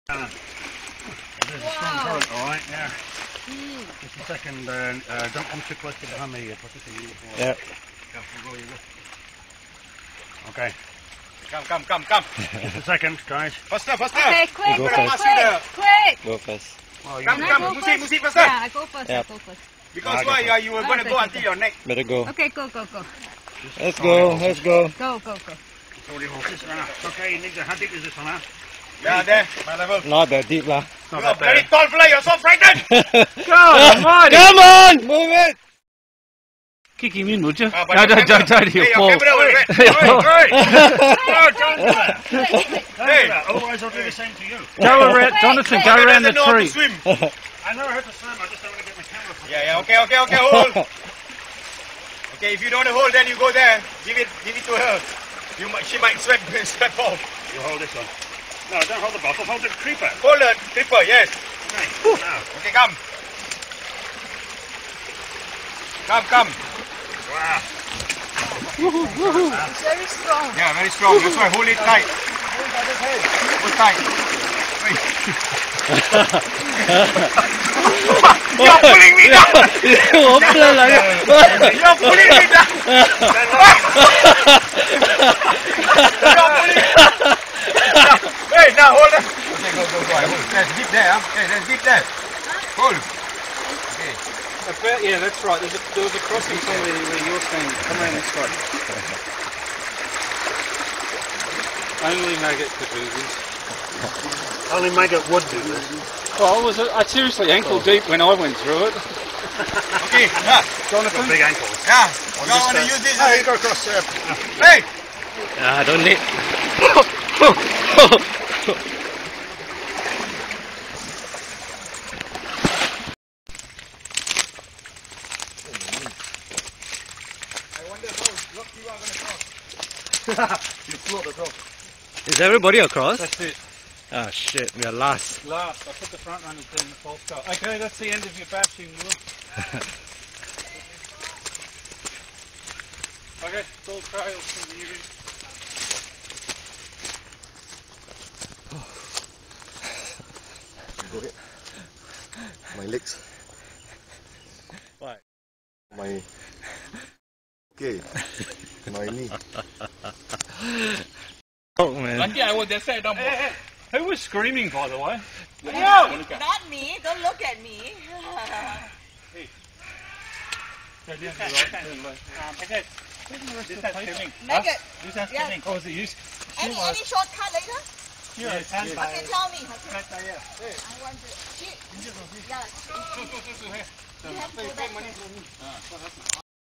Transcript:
There's a strong current, alright, yeah. Just a second, don't come too close to behind me, particularly you. Yeah. Go, you go. Okay. Come. Just a second, guys. Faster. Okay, quick. Go first. Well, Come, Musi, faster. Yeah, I go first. Yeah. I go first. Because why? You were going to go until your neck. Better go. Okay, go. Let's go. Go. Sorry, horses. Okay, you need to, how deep is this one, huh? Yeah, there, my level. Not that deep lah. Not You're that very bad. tall fella, you're so frightened. Come on, move it. Kick him in, would you? But No, your don't camera- he'll hey, fall. your camera will red. Hey! No, don't do that! Don't do that, otherwise I'll do the same to you. Go around, Jonathan, go around the Doesn't know how to tree. swim. I know how to swim, I just don't want to get my camera from Yeah, okay, hold. Okay, if you don't want to hold, then you go there. Give it to her. She might sweat off. You hold this one. No, don't hold the bottle, hold the creeper. Hold the clipper, yes. Okay, now. Okay, come. Come. Wow. It's very strong. Yeah, very strong. That's why hold it tight. Hold tight. Wait. You're pulling me down. You're pulling me down. Hey, now hold it. Okay, go. There's deep there, huh? Okay, there's deep there. Hold. Okay. Yeah, that's right. There was a crossing somewhere where you're standing. Come around this way. Only Maggot could do this. Only Maggot would do this. Well, I seriously ankle deep when I went through it. Okay, yeah. Jonathan? Big ankles. Yeah. You want to use this? Hey, go across there. Hey! Don't need. I wonder how lucky you are going to cross. You float across. Is everybody across? That's it. Ah shit, we are last. Last, I put the front runners in the false start. Okay, that's the end of your bashing, Will. Okay, it's all trails from you. My legs. Why? My. Okay. My knee. Oh man. Lucky I was there, say don't. Hey. Who was screaming, by the way? Not me. Don't look at me. Maggot. Yeah. Oh, is it you? Any shortcut later? Yes. Okay, tell me. I want to. Yeah. You have to go back.